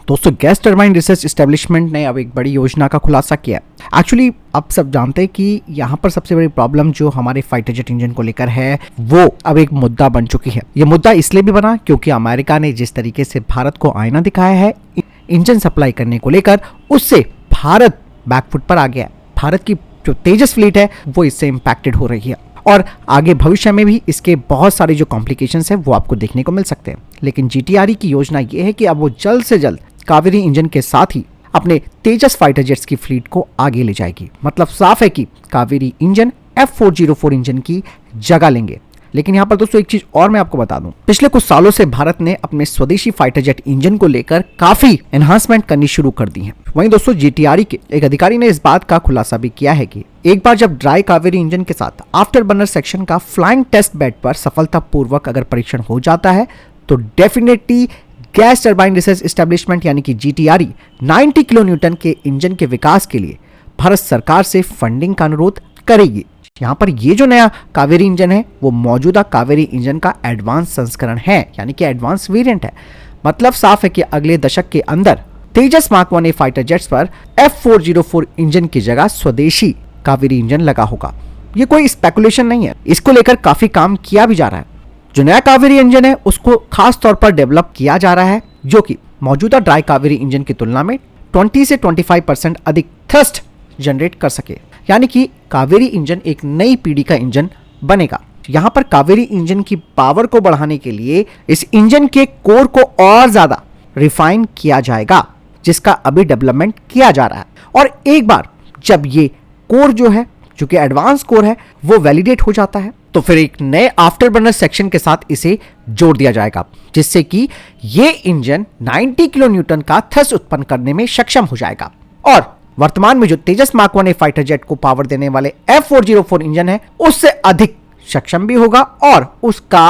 दोस्तों gas turbine research establishment ने अब एक बड़ी योजना का खुलासा किया है। एक्चुअली आप सब जानते हैं कि यहाँ पर सबसे बड़ी प्रॉब्लम जो हमारे फाइटर जेट इंजन को लेकर है वो अब एक मुद्दा बन चुकी है। ये मुद्दा इसलिए भी बना क्योंकि अमेरिका ने जिस तरीके से भारत को आईना दिखाया है इंजन सप्लाई करने को लेकर, उससे भारत बैकफुट पर आ गया है। भारत की जो तेजस फ्लीट है वो इससे इम्पैक्टेड हो रही है और आगे भविष्य में भी इसके बहुत सारे जो कॉम्प्लिकेशंस हैं वो आपको देखने को मिल सकते हैं। लेकिन GTRE की योजना ये है कि अब वो जल्द से जल्द कावेरी इंजन के साथ ही अपने तेजस फाइटर जेट्स की फ्लीट को आगे ले जाएगी। मतलब साफ है कि कावेरी इंजन F404 इंजन की जगह लेंगे। लेकिन यहाँ पर दोस्तों एक चीज और मैं आपको बता दूं, पिछले कुछ सालों से भारत ने अपने स्वदेशी फाइटर जेट इंजन को लेकर काफी एनहांसमेंट करनी शुरू कर दी है। वहीं दोस्तों GTRE के एक अधिकारी ने इस बात का खुलासा भी किया है कि एक बार जब ड्राई कावेरी इंजन के साथ आफ्टर बर्नर सेक्शन का फ्लाइंग टेस्ट बेड पर सफलतापूर्वक अगर परीक्षण हो जाता है तो definitely gas turbine research establishment यानी कि GTRE 90 किलो न्यूटन के इंजन के विकास के लिए भारत सरकार से फंडिंग का अनुरोध करेगी। यहाँ पर ये जो नया कावेरी इंजन है वो मौजूदा कावेरी इंजन का एडवांस संस्करण है, यानी कि एडवांस वेरिएंट है। मतलब साफ है कि अगले दशक के अंदर तेजस मार्क 1A फाइटर जेट्स पर F404 इंजन की जगह स्वदेशी कावेरी इंजन लगा होगा। ये कोई स्पेकुलेशन नहीं है, इसको लेकर काफी काम किया भी जा रहा है। जो नया कावेरी इंजन है उसको खास तौर पर डेवलप किया जा रहा है जो कि मौजूदा ड्राई कावेरी इंजन की तुलना में 20 से 25% अधिक थ्रस्ट जनरेट कर सके, यानी कि कावेरी इंजन एक नई पीढ़ी का इंजन बनेगा। यहाँ पर कावेरी इंजन की पावर को बढ़ाने के लिए इस इंजन के कोर को और ज्यादा रिफाइन किया जाएगा, जिसका अभी डेवलपमेंट किया जा रहा है। और एक बार जब ये कोर जो है, जो कि एडवांस कोर है, वो वैलिडेट हो जाता है तो फिर एक नए आफ्टर बर्नर सेक्शन के साथ इसे जोड़ दिया जाएगा, जिससे कि ये इंजन 90 किलो न्यूटन का थ्रस्ट उत्पन्न करने में सक्षम हो जाएगा। और वर्तमान में जो तेजस मार्क 1A फाइटर जेट को पावर देने वाले F404 इंजन है उससे अधिक सक्षम भी होगा और उसका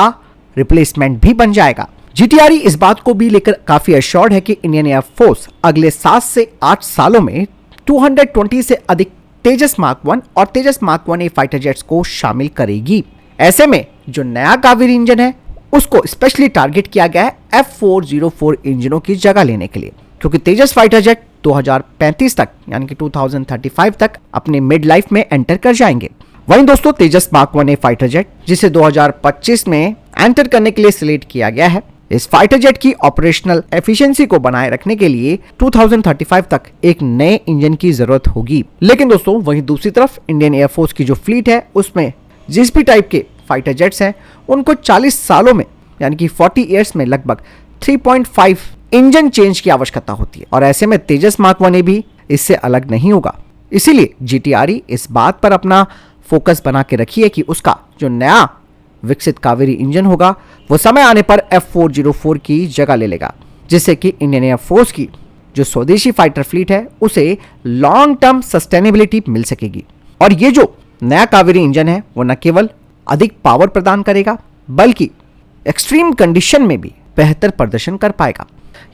रिप्लेसमेंट भी बन जाएगा। GTRE इस बात को भी लेकर काफी एश्योर्ड है कि इंडियन एयरफोर्स अगले 7 से 8 सालों में 220 से अधिक तेजस मार्क 1 और तेजस मार्क 1A फाइटर जेट्स को शामिल करेगी। ऐसे में जो नया कावेरी इंजन है उसको स्पेशली टारगेट किया गया है F404 इंजनों की जगह लेने के लिए, क्योंकि तेजस फाइटर जेट 2035 तक यानी कि 2035 तक अपने मिड लाइफ में एंटर कर जाएंगे। वहीं दोस्तों तेजस मार्क 1A फाइटर जेट जिसे 2025 में एंटर करने के लिए सिलेक्ट किया गया है, इस फाइटर जेट की ऑपरेशनल एफिशिएंसी को बनाए रखने के लिए 2035 तक एक नए इंजन की जरूरत होगी। लेकिन दोस्तों वहीं दूसरी तरफ इंडियन एयरफोर्स की जो फ्लीट है उसमें जिस भी टाइप के फाइटर जेट्स हैं उनको 40 सालों में यानी कि 40 इयर्स में लगभग 3.5 इंजन चेंज की आवश्यकता होती है और ऐसे में तेजस मार्क 1A भी इससे अलग नहीं होगा। इसीलिए GTRE इस बात पर अपना फोकस बना के रखी है कि उसका जो नया विकसित कावेरी इंजन होगा वो समय आने पर F404 की जगह ले लेगा, जिससे कि इंडियन एयरफोर्स की जो स्वदेशी फाइटर फ्लीट है उसे लॉन्ग टर्म सस्टेनेबिलिटी मिल सकेगी। और ये जो नया कावेरी इंजन है वो न केवल अधिक पावर प्रदान करेगा बल्कि एक्सट्रीम कंडीशन में भी बेहतर प्रदर्शन कर पाएगा।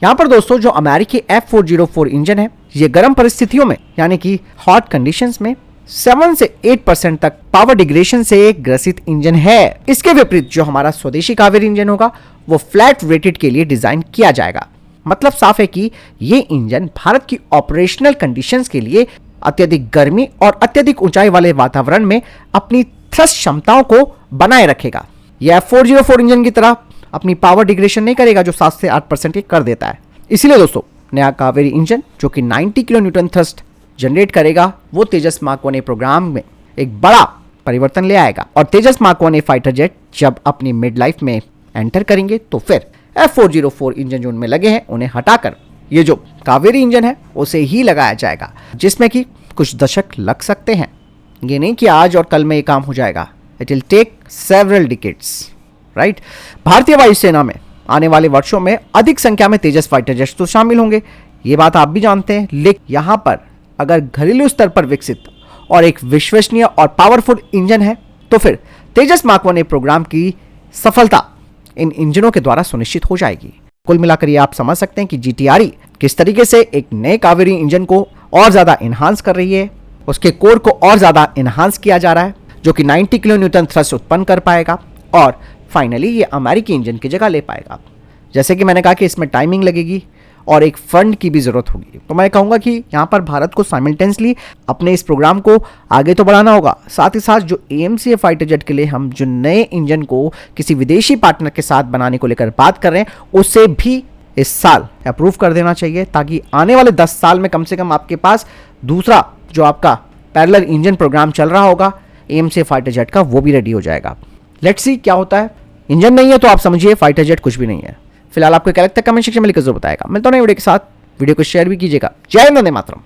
यहाँ पर दोस्तों जो अमेरिकी F404 इंजन है ये गर्म परिस्थितियों में यानी कि हॉट कंडीशंस में 7 से 8% तक पावर डिग्रेडेशन से ग्रसित इंजन है। इसके विपरीत जो हमारा स्वदेशी कावेरी इंजन होगा वो फ्लैट रेटेड के लिए डिजाइन किया जाएगा। मतलब साफ है कि ये इंजन भारत की ऑपरेशनल कंडीशंस के लिए अत्यधिक गर्मी और अत्यधिक ऊंचाई वाले वातावरण में अपनी थ्रस्ट क्षमताओं को बनाए रखेगा। यह F404 इंजन की तरह अपनी पावर डिग्रेडेशन नहीं करेगा जो 7 से 8% कर देता है। इसीलिए दोस्तों नया कावेरी इंजन जो कि 90 किलो न्यूटन थ्रस्ट जनरेट करेगा वो तेजस मार्क 1A प्रोग्राम में एक बड़ा परिवर्तन ले आएगा। और तेजस मार्क 1A फाइटर जेट जब अपनी मिड लाइफ में एंटर करेंगे तो फिर F404 इंजन जो उनमें लगे हैं उन्हें हटाकर ये जो कावेरी इंजन है उसे ही लगाया जाएगा, जिसमें कि कुछ दशक लग सकते हैं। ये नहीं कि आज और कल में ये काम हो जाएगा, it will take several decades, right. भारतीय वायुसेना में आने वाले वर्षों में अधिक संख्या में तेजस फाइटर जेट्स तो शामिल होंगे, ये बात आप भी जानते हैं। लेकिन यहाँ पर अगर घरेलू स्तर पर विकसित और एक विश्वसनीय और पावरफुल इंजन है तो फिर तेजस मार्क 1A प्रोग्राम की सफलता इन इंजनों के द्वारा सुनिश्चित हो जाएगी। कुल मिलाकर ये आप समझ सकते हैं कि GTRE किस तरीके से एक नए कावेरी इंजन को और ज्यादा इनहांस कर रही है, उसके कोर को और ज्यादा इनहांस किया जा रहा है जो कि 90 किलो न्यूटन थ्रस्ट उत्पन्न कर पाएगा और फाइनली ये अमेरिकी इंजन की जगह ले पाएगा। जैसे कि मैंने कहा कि इसमें टाइमिंग लगेगी और एक फंड की भी ज़रूरत होगी। तो मैं कहूँगा कि यहाँ पर भारत को साइमल्टेनियसली अपने इस प्रोग्राम को आगे तो बढ़ाना होगा, साथ ही साथ जो AMCA फाइटर जेट के लिए हम जो नए इंजन को किसी विदेशी पार्टनर के साथ बनाने को लेकर बात कर रहे हैं उसे भी इस साल अप्रूव कर देना चाहिए, ताकि आने वाले 10 साल में कम से कम आपके पास दूसरा जो आपका पैरेलल इंजन प्रोग्राम चल रहा होगा AMCA फाइटर जेट का, वो भी रेडी हो जाएगा। लेट्स सी क्या होता है। इंजन नहीं है तो आप समझिए फाइटर जेट कुछ भी नहीं है। फिलहाल आपको क्या लगता है कमेंट सेक्शन में लिखकर जरूर बताएगा। मिलता हूं नई वीडियो के साथ, वीडियो को शेयर भी कीजिएगा। जय हिंद, वंदे मातरम।